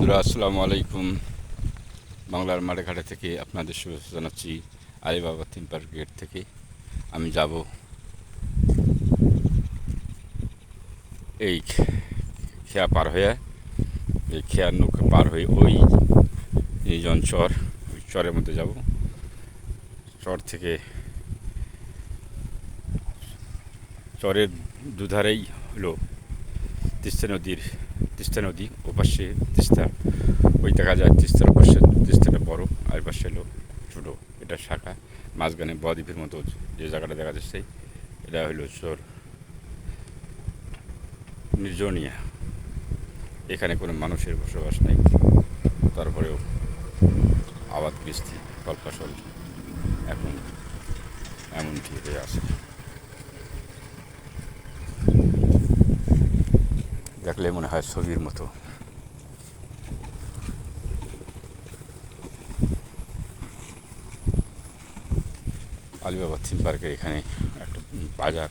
বন্ধুরা আসসালামু আলাইকুম। বাংলার মাঠে থেকে আপনাদের শুভেচ্ছা জানাচ্ছি। আলিবাবা থিম পার্ক গেট থেকে আমি যাব এই খেয়া পার হয়ে, এই খেয়ার নৌকা পার হয়ে ওই নিজন চর, ওই চরের মধ্যে যাব। চর থেকে চরের দুধারেই হলো তিস্তা নদী, ওপাশে তিস্তা, ওই দেখা যায় তিস্তার ওপাশে তিস্তাটা বড়, আর পাশে হলো ছোটো, এটা শাখা। মাঝখানে বদ্বীপের মতো যে জায়গাটা দেখা যাচ্ছে এটা হলো চর নির্জনিয়া। এখানে কোনো মানুষের বসবাস নেই, তারপরেও আবাদ বৃষ্টি ফল ফসল এখন এমনটি হয়ে আছে। দেখলে মনে হয় ছবির মতো। আলিবাবা থিম পার্কের এখানে একটা বাজার,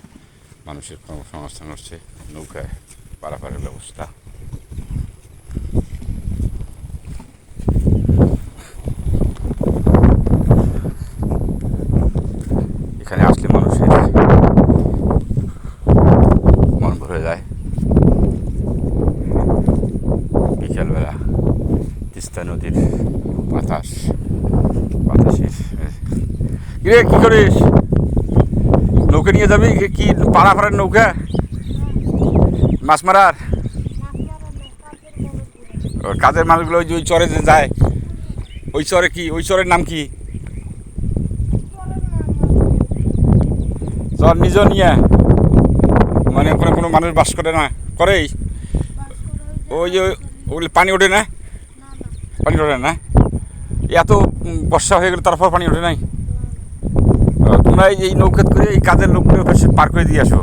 মানুষের কর্মসংস্থান হচ্ছে, নৌকায় পারাপারের ব্যবস্থা। এখানে আসলে মানুষের মন ভরে যায়। বিকেলবেলা তিস্তা নদীর বাতাসের কিরে কি করিস? নৌকা নিয়ে যাবি কি? পাড়ার নৌকা মাছ মারার? কাজের মানুষগুলো ওই যে ওই চরে যে যায়, ওই চরে কি, ওই চরের নাম কি? চর নিজ নিয়ে, মানে ওখানে কোনো মানুষ বাস করে না? করেই ওই যে ওগুলো পানি ওঠে না? পানি ওঠে না? এত বর্ষা হয়ে গেলে তারপর পানি ওঠে নাই? তোমরা এই নৌকা করে এই কাজের লোকগুলো পার করে দিয়ে আসো।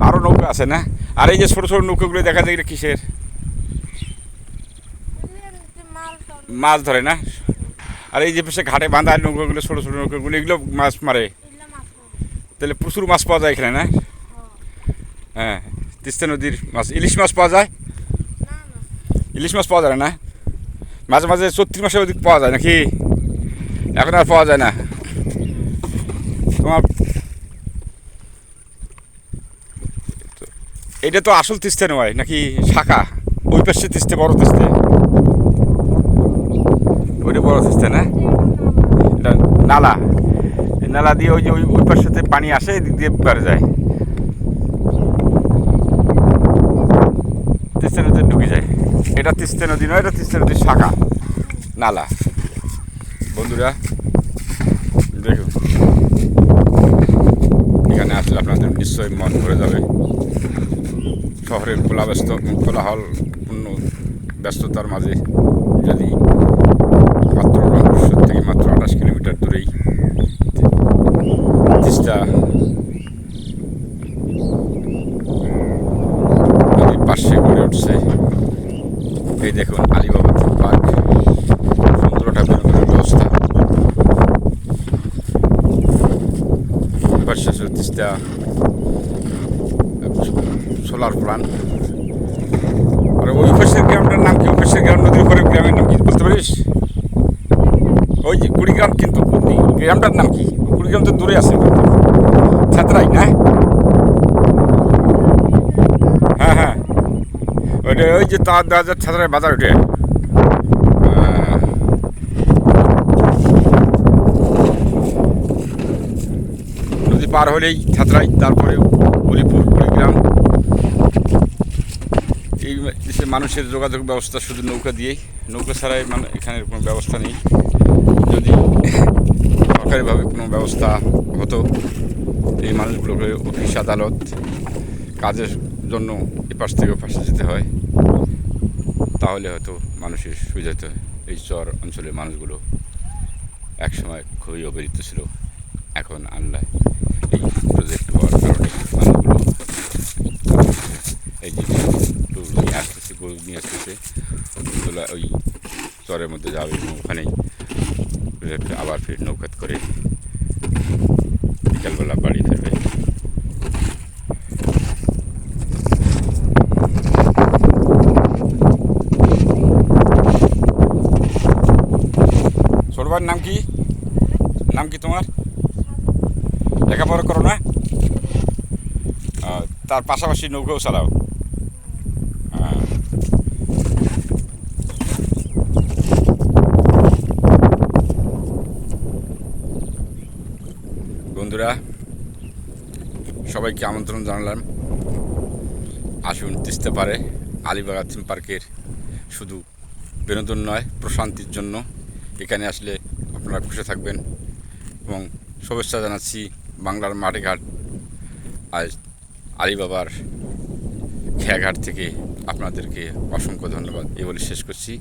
আরও নৌকা আছে না? আর এই যে ছোটো ছোটো নৌকাগুলো দেখা যায়, এটা কিসের? মাছ ধরে না? আর এই যে পাশে ঘাটে বাঁধা নৌকাগুলো, ছোটো ছোটো নৌকাগুলো, এগুলো মাছ মারে? তাহলে প্রচুর মাছ পাওয়া যায় এখানে না? হ্যাঁ, তিস্তা নদীর মাছ, ইলিশ মাছ পাওয়া যায়? ইলিশ মাছ পাওয়া যায় না? মাঝে মাঝে চৈত্র মাসে ওদিক পাওয়া যায় নাকি? এখন আর পাওয়া যায় না। তোমার এটা তো আসল তিস্তা নয় নাকি, শাখা? ওই পাশে তিস্তা, বড় তিস্তা, ওইটা বড় তিস্তা না? এটা নালা, নালা দিয়ে ওই যে ওই পাশে পানি আসে, এদিক দিয়ে বেড়ে যায়, তিস্তা নদীতে ঢুকে যায়। এটা তিস্তা নদী নয়, এটা তিস্তা নদীর শাখা, নালা। বন্ধুরা দেখুন, এখানে আসলে আপনাদের নিশ্চয়ই মন ভরে যাবে। শহরের কোলাহলপূর্ণ ব্যস্ততার মাঝে যদি মাত্র রংপুর থেকে মাত্র 28 কিলোমিটার দূরেই তিস্তা নদীর পাশে গড়ে উঠছে এই দেখুন আলিবাবা থিম পার্ক, সুন্দর একটা বিনোদনের ব্যবস্থা। পাশে তিস্তা সোলার প্ল্যান্ট। আর ওই পাশের গ্রামটার নাম কি? ওই পাশের গ্রাম, নদীর উপরে গ্রামের নাম কি বলতে পারিস? ওই যে কুড়িগ্রাম, কিন্তু গ্রামটার নাম কি? কুড়িগ্রাম তো দূরে আছে, ছাত্রাই না? হ্যাঁ হ্যাঁ, ওইটা ওই যে তার ছাত্রাই বাজার ওঠে। নদী পার হলেই ছাত্রাই, তারপরে হরিপুর, কুড়িগ্রাম। এই দেশে মানুষের যোগাযোগ ব্যবস্থা শুধু নৌকা দিয়েই, নৌকা ছাড়াই এখানে কোনো ব্যবস্থা নেই। যদি সরকারিভাবে কোনো ব্যবস্থা হতো, এই মানুষগুলোকে অফিস আদালত কাজের জন্য এপাশ থেকে ওপাশে যেতে হয়, তাহলে হয়তো মানুষের সুবিধা হতো। এই চর অঞ্চলের মানুষগুলো একসময় খুবই অবহেলিত ছিল, এখন আল্লাহ এই প্রজেক্ট হওয়ার কারণে মানুষগুলো এই যে নিয়ে আসতেছে, গরু নিয়ে আসতেছে, ওই চরের মধ্যে যাবে এবং ওখানেই আবার ফির নৌকাত করে বিকালবেলা বাড়ি ফিরবে। বাবার নাম কি? নাম কি তোমার? লেখাপড়া করো না? তার পাশাপাশি নৌকাও চালাও? আহ, বন্ধুরা, সবাইকে আমন্ত্রণ জানালাম, আসুন তিস্তা পারে আলিবাগা থিম পার্কের শুধু বিনোদন নয়, প্রশান্তির জন্য এখানে আসলে আপনারা খুশি থাকবেন। এবং শুভেচ্ছা জানাচ্ছি বাংলার মাঠঘাট আজ আলিবাবার খেয়াঘাট থেকে আপনাদেরকে অসংখ্য ধন্যবাদ এ বলে শেষ করছি।